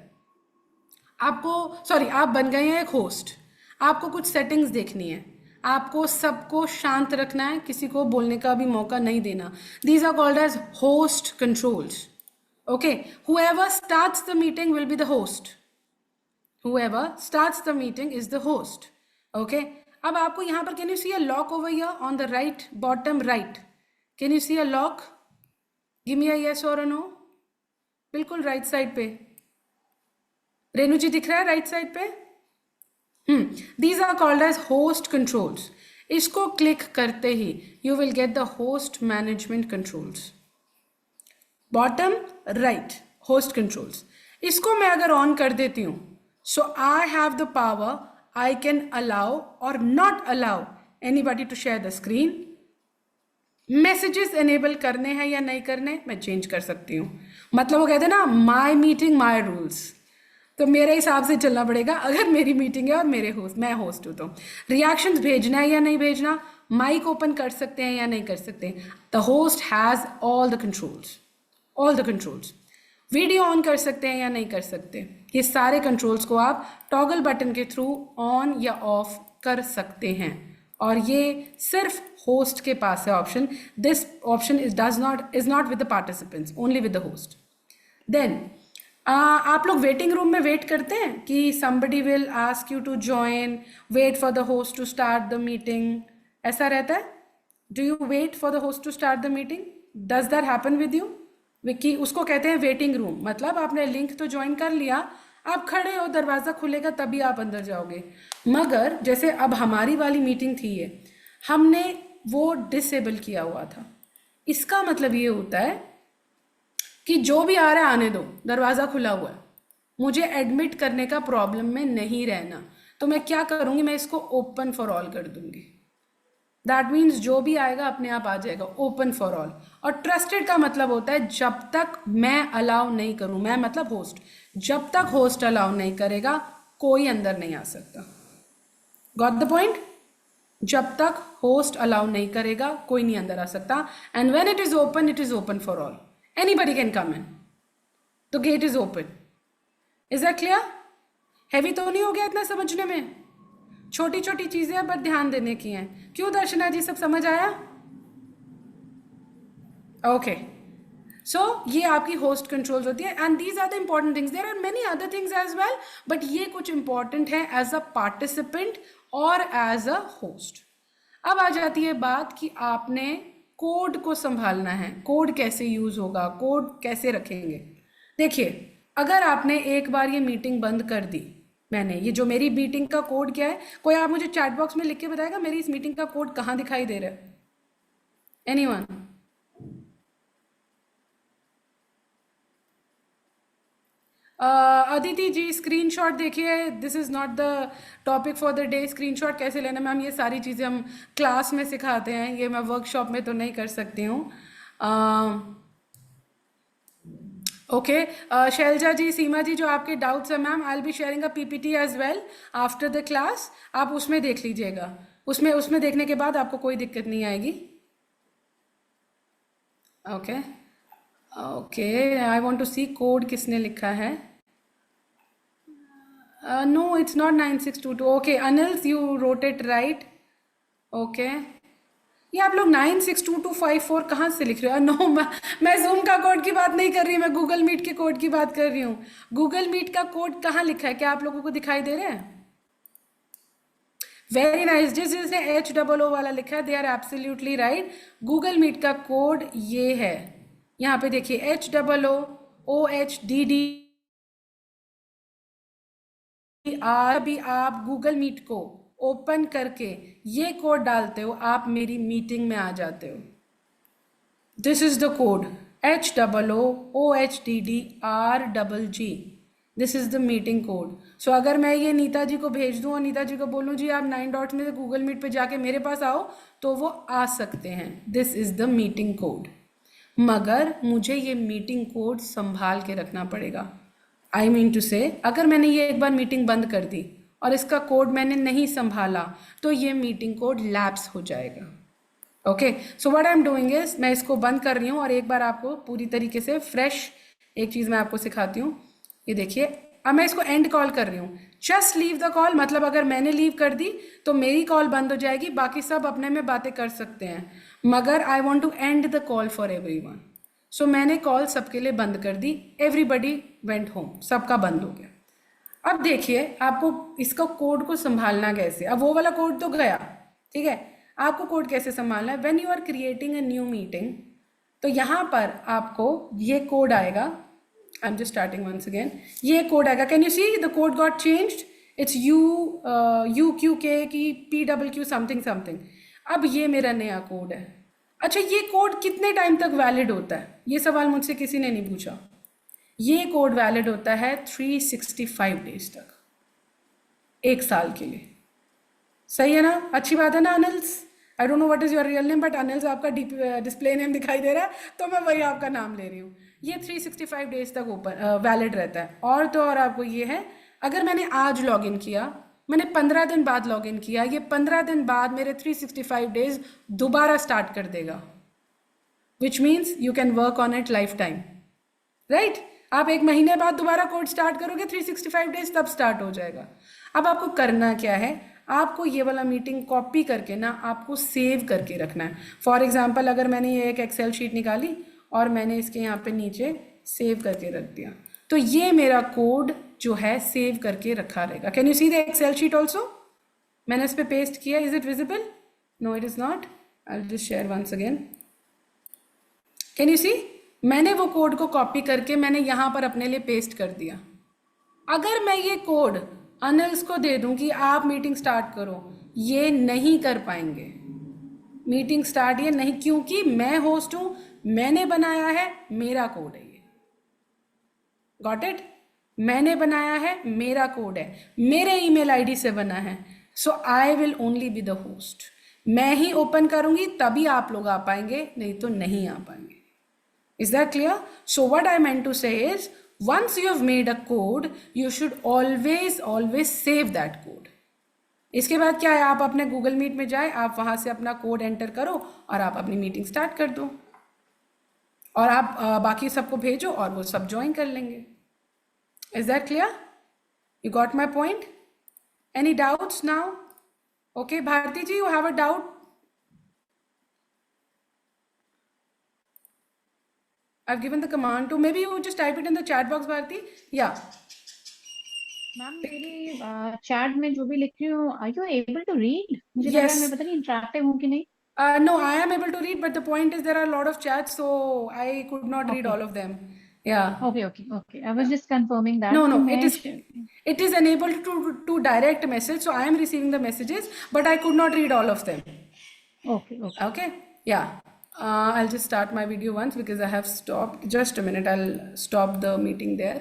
आप बन गए हैं एक होस्ट, आपको कुछ सेटिंग्स देखनी है, आपको सबको शांत रखना है, किसी को बोलने का भी मौका नहीं देना। These are called as host controls. Okay, whoever starts the meeting will be the host. Whoever starts the meeting is the host. Okay, अब आपको यहाँ पर can you see a lock over here on the right bottom right? Can you see a lock? Give me a yes or a no. बिल्कुल right side पे, रेनू जी दिख रहा है right side पे। These are called as host controls. इसको click करते ही you will get the host management controls. Bottom right host controls. इसको मैं अगर ऑन कर देती हूँ, so I have the power, I can allow or not allow anybody to share the screen. Messages enable करने हैं या नहीं करने मैं चेंज कर सकती हूँ। मतलब वो कहते हैं ना माई मीटिंग माई रूल्स, तो मेरे हिसाब से चलना पड़ेगा। अगर मेरी मीटिंग है और मैं होस्ट हूँ, तो रिएक्शंस भेजना है या नहीं भेजना, माइक ओपन कर सकते हैं या नहीं कर सकते। The host has all the controls. Video on कर सकते हैं या नहीं कर सकते, ये सारे कंट्रोल्स को आप टॉगल बटन के थ्रू ऑन या ऑफ कर सकते हैं, और ये सिर्फ होस्ट के पास है option. This option is not with the participants, only with the host. Then आप लोग वेटिंग रूम में वेट करते हैं कि somebody will ask you to join, wait for the host to start the meeting, ऐसा रहता है? Do you wait for the host to start the meeting? Does that happen with you? Vicky, उसको कहते हैं वेटिंग रूम। मतलब आपने link तो join कर लिया, आप खड़े हो, दरवाज़ा खुलेगा तभी आप अंदर जाओगे। मगर जैसे अब हमारी वाली मीटिंग थी ये, हमने वो डिसेबल किया हुआ था। इसका मतलब ये होता है कि जो भी आ रहा है आने दो, दरवाज़ा खुला हुआ है, मुझे एडमिट करने का प्रॉब्लम में नहीं रहना। तो मैं क्या करूँगी, मैं इसको ओपन फॉर ऑल कर दूंगी। दैट मीन्स जो भी आएगा अपने आप आ जाएगा, ओपन फॉर ऑल। और ट्रस्टेड का मतलब होता है जब तक मैं अलाउ नहीं करूं, मैं मतलब होस्ट, जब तक होस्ट अलाउ नहीं करेगा कोई अंदर नहीं आ सकता। Got the point? जब तक होस्ट अलाउ नहीं करेगा कोई नहीं अंदर आ सकता। And when it is open for all, anybody can come in, the gate is open. Is that clear? Heavy तो नहीं हो गया इतना समझने में? छोटी छोटी चीजें पर ध्यान देने की हैं। क्यों दर्शना जी, सब समझ आया? ओके, सो ये आपकी होस्ट कंट्रोल्स होती है and these are the important things. There are many other things as well, but ये कुछ इंपॉर्टेंट है एज अ पार्टिसिपेंट और एज अ होस्ट। अब आ जाती है बात कि आपने कोड को संभालना है, कोड कैसे यूज होगा, कोड कैसे रखेंगे। देखिए, अगर आपने एक बार ये मीटिंग बंद कर दी, मैंने ये जो मेरी मीटिंग का कोड क्या है, कोई आप मुझे चैट बॉक्स में लिख के बताएगा मेरी इस मीटिंग का कोड कहाँ दिखाई दे रहा है? एनीवन? अदिति जी स्क्रीनशॉट देखिए, this is not the topic for the day. Screenshot कैसे लेना मैम, ये सारी चीज़ें हम क्लास में सिखाते हैं, ये मैं वर्कशॉप में तो नहीं कर सकती हूँ। ओके, शैलजा जी, सीमा जी, जो आपके डाउट्स हैं ma'am, I will be sharing a PPT as well after the class. आप उसमें देख लीजिएगा, उसमें देखने के बाद आपको कोई दिक्कत नहीं आएगी। Okay okay, I want to see code किसने लिखा है। No, it's not 9622. Okay, Anils, you wrote it right. Okay. ये आप लोग 962254 कहाँ से लिख रहे हो? नो, मैं जूम का कोड की बात नहीं कर रही, मैं गूगल मीट के कोड की बात कर रही हूँ। गूगल मीट का कोड कहाँ लिखा है, क्या आप लोगों को दिखाई दे रहा है? वेरी नाइस, जिसने HOO वाला लिखा है, they are absolutely right. Google Meet का कोड ये है, यहाँ पे देखिए, HOOOHDD। अभी आप गूगल मीट को ओपन करके ये कोड डालते हो, आप मेरी मीटिंग में आ जाते हो। This is the code, HOOOHDDRGG। This is the meeting code. So अगर मैं ये नीता जी को भेज दूँ और नीता जी को बोलूँ जी आप 9 डॉट्स में से गूगल मीट पे जाके मेरे पास आओ, तो वो आ सकते हैं। This is the meeting code. मगर मुझे ये मीटिंग कोड संभाल के रखना पड़ेगा। आई मीन टू से, अगर मैंने ये एक बार मीटिंग बंद कर दी और इसका कोड मैंने नहीं संभाला तो ये मीटिंग कोड लैप्स हो जाएगा। Okay, so what I am doing is, मैं इसको बंद कर रही हूँ और एक बार आपको पूरी तरीके से फ्रेश एक चीज़ मैं आपको सिखाती हूँ। ये देखिए, अब मैं इसको एंड कॉल कर रही हूँ। जस्ट लीव द कॉल, मतलब अगर मैंने लीव कर दी तो मेरी कॉल बंद हो जाएगी, बाकी सब अपने में बातें कर सकते हैं, मगर I want to end the call for everyone. So मैंने कॉल सबके लिए बंद कर दी, एवरीबडी वेंट होम, सबका बंद हो गया। अब देखिए आपको इसका कोड को संभालना कैसे। अब वो वाला कोड तो गया, ठीक है, आपको कोड कैसे संभालना है। When you are creating a new meeting, तो यहाँ पर आपको ये कोड आएगा। I am just starting once again. ये कोड आएगा, can you see the code got changed, it's UQK की PWQ समथिंग समथिंग। अब ये मेरा नया कोड है। अच्छा, ये कोड कितने टाइम तक वैलिड होता है, ये सवाल मुझसे किसी ने नहीं पूछा। ये कोड वैलिड होता है 365 डेज तक, 1 साल के लिए। सही है ना, अच्छी बात है ना Anil's? I don't know what is your real name, but Anil's आपका डिस्प्ले नेम दिखाई दे रहा है, तो मैं वही आपका नाम ले रही हूँ। ये 365 डेज तक ओपन वैलिड रहता है। और तो और आपको ये है, अगर मैंने आज लॉगिन किया, मैंने 15 दिन बाद लॉगिन किया, ये 15 दिन बाद मेरे 365 डेज दोबारा स्टार्ट कर देगा, which means you can work on it life time, right? आप 1 महीने बाद दोबारा कोड स्टार्ट करोगे, 365 डेज तब स्टार्ट हो जाएगा। अब आपको करना क्या है, आपको ये वाला मीटिंग कॉपी करके ना आपको सेव करके रखना है। फॉर एग्जाम्पल, अगर मैंने ये एक एक्सेल शीट निकाली और मैंने इसके यहाँ पे नीचे सेव करके रख दिया, तो ये मेरा कोड जो है सेव करके रखा रहेगा। Can you see the Excel sheet also? मैंने इस पर पेस्ट किया, is it visible? No, it is not. I'll just share once again. Can you see? मैंने वो कोड को कॉपी करके मैंने यहाँ पर अपने लिए पेस्ट कर दिया. अगर मैं ये कोड अनिल्स को दे दूं कि आप मीटिंग स्टार्ट करो, ये नहीं कर पाएंगे. मीटिंग स्टार्ट ये नहीं, क्योंकि मैं होस्ट हूं, मैंने बनाया है, मेरा कोड है ये. Got it? मैंने बनाया है, मेरा कोड है, मेरे ईमेल आईडी से बना है. So I will only be the host. मैं ही ओपन करूंगी तभी आप लोग आ पाएंगे, नहीं तो नहीं आ पाएंगे. Is that clear? So what I meant to say is, once you have made a code, you should always save that code. इसके बाद क्या है, आप अपने गूगल मीट में जाए, आप वहां से अपना कोड एंटर करो और आप अपनी मीटिंग स्टार्ट कर दो और आप बाकी सबको भेजो और वो सब ज्वाइन कर लेंगे. Is that clear? You got my point? Any doubts now? Okay, Bharti ji, you have a doubt? I've given the command to, maybe you just type it in the chat box, Bharti. Yeah. Ma'am मेरी chat में जो भी लिख रही हूँ, are you able to read? मुझे लग रहा है Yes. मैं पता नहीं इंटरेक्टिव हूँ कि नहीं. No, I am able to read, but the point is there are a lot of chats, so I could not read Okay. all of them. Yeah. Okay. I was just confirming that. No, तो it मैं is enabled to direct message, so I am receiving the messages, but I could not read all of them. okay. Okay. Yeah. I'll just start my video once because I have stopped. Just a minute. I'll stop the meeting there.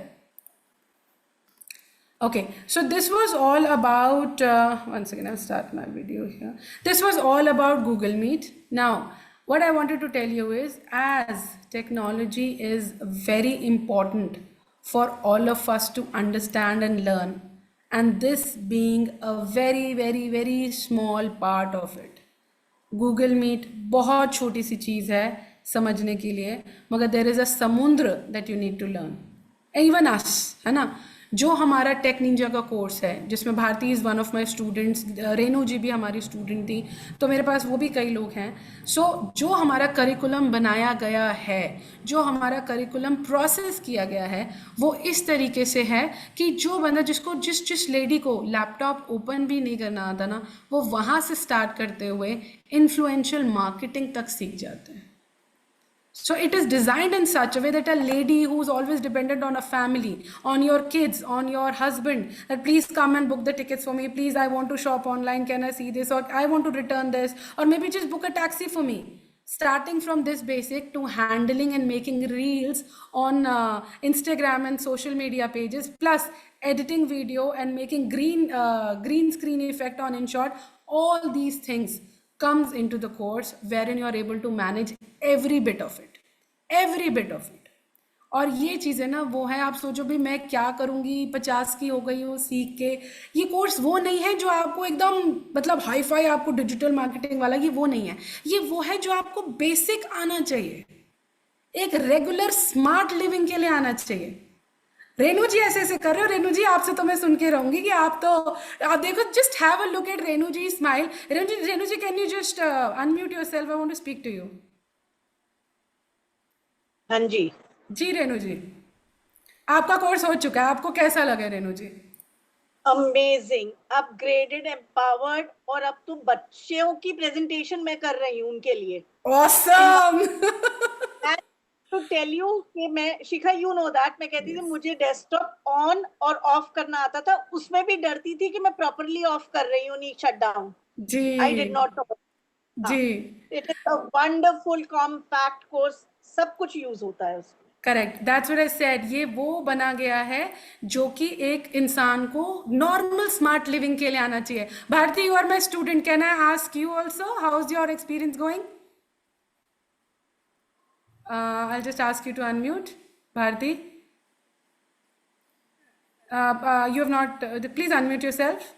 Okay, so this was all about, once again, I'll start my video here. This was all about Google Meet. Now, what I wanted to tell you is, as technology is very important for all of us to understand and learn, and this being a very small part of it. Google Meet बहुत छोटी सी चीज़ है समझने के लिए, मगर देर is a समुद्र that you need to learn. Even us, है ना, जो हमारा टेक निंजा का कोर्स है जिसमें Bharti is one of my students, Renu ji भी हमारी स्टूडेंट थी, तो मेरे पास वो भी कई लोग हैं. सो जो हमारा करिकुलम बनाया गया है, जो हमारा करिकुलम प्रोसेस किया गया है, वो इस तरीके से है कि जो बंदा जिस लेडी को लैपटॉप ओपन भी नहीं करना आता ना, वो वहाँ से स्टार्ट करते हुए इन्फ्लुएंशियल मार्केटिंग तक सीख जाते हैं. So it is designed in such a way that a lady who's always dependent on a family, on your kids, on your husband, that please come and book the tickets for me, please I want to shop online, can I see this, or I want to return this, or maybe just book a taxi for me. Starting from this basic to handling and making reels on Instagram and social media pages, plus editing video and making green screen effect on InShot, all these things comes into the course wherein you are able to manage every bit of it. और ये चीज़ें ना वो है, आप सोचो भी मैं क्या करूँगी, 50 की हो गई हूँ सीख के. ये कोर्स वो नहीं है जो आपको एकदम मतलब हाई फाई आपको डिजिटल मार्केटिंग वाला, ये वो नहीं है. ये वो है जो आपको बेसिक आना चाहिए, एक रेगुलर स्मार्ट लिविंग के लिए आना चाहिए. रेनू जी ऐसे कर रहे हो. रेनू जी आपसे तो मैं सुन के रहूंगी कि आप देखो, just have a look at Renu ji, smile. Renu ji can you just unmute yourself, I want to speak to you. हाँ जी. जी रेनू जी, आपका कोर्स हो चुका है, आपको कैसा लगा रेनू जी? अमेजिंग, अपग्रेडेड, एम्पावर्ड, और अब तो बच्चों की प्रेजेंटेशन मैं कर रही हूँ उनके लिए. ऑसम. टू टेल यू कि मैं शिखा, यू नो दैट, मैं कहती थी मुझे डेस्कटॉप ऑन और ऑफ करना आता था, उसमें भी डरती थी कि मैं प्रॉपर्ली ऑफ कर रही हूँ, नहीं शट डाउन. जी आई डिड नॉट नो. जी, it is a wonderful compact course, सब कुछ यूज होता है उसमें. Correct, that's what I said. ये वो बना गया है जो कि एक इंसान को नॉर्मल स्मार्ट लिविंग के लिए आना चाहिए. Bharti, you are my student, can I ask you also, how is your experience going? I'll just ask you to unmute, Bharti. You have not, please unmute yourself.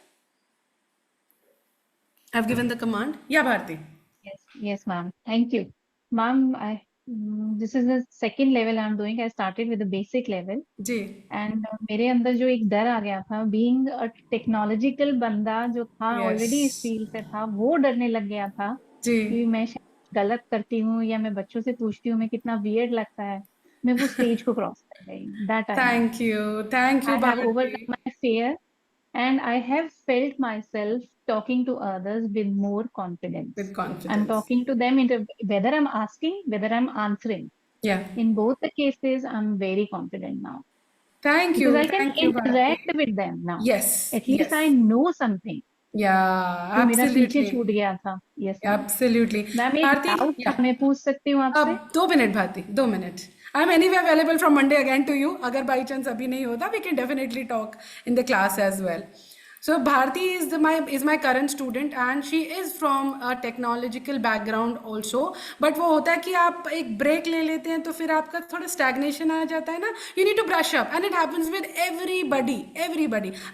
I've given the command. Yeah, Bharti. Yes, ma'am. Thank you, ma'am. This is the second level I'm doing. I started with the basic level. जी. And मेरे अंदर जो एक डर आ गया था, being a technological बंदा जो था, already इस फील्ड से था, वो डरने लग गया था जी. कि मैं गलत करती हूँ या मैं बच्चों से पूछती हूँ, मैं कितना वियर्ड लगता है. मैं वो स्टेज को क्रॉस कर गई. That Thank you, I have Bharti. overcome my fear and I have felt myself talking to others with more confidence. With I'm confidence. talking to them whether I'm asking, whether I'm answering. Yeah. In both the cases, I'm very confident now Thank because you. I can Thank you, Bharti. interact with them now. Yes. At least I Yes. know something Yeah. जो मेरा पीछे Absolutely. छूट गया था. Yes, ma'am. Absolutely. Ma'am एक Bharti, doubt था, yeah. मैं पूछ सकती हूँ आपसे? अब 2 minute Bharti, 2 minute. I'm anyway available from Monday again to you. अगर by chance अभी नहीं होता, we can definitely talk in the class as well. So Bharti is my current student and she is from a technological background also. But वो होता है कि आप एक break ले लेते हैं तो फिर आपका थोड़ा stagnation आ जाता है ना. You need to brush up and it happens with everybody.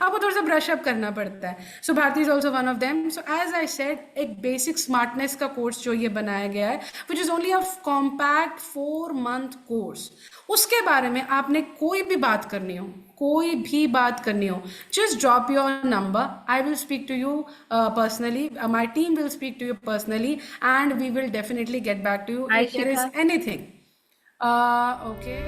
आपको थोड़ा सा brush up करना पड़ता है. So Bharti is also one of them. So as I said, एक basic smartness का course जो ये बनाया गया है, which is only a compact 4-month course. उसके बारे में आपने कोई भी बात करनी हो, just drop your number. I will speak to you personally. My team will speak to you personally, and we will definitely get back to you Hi, if there is Shikha. anything. Okay.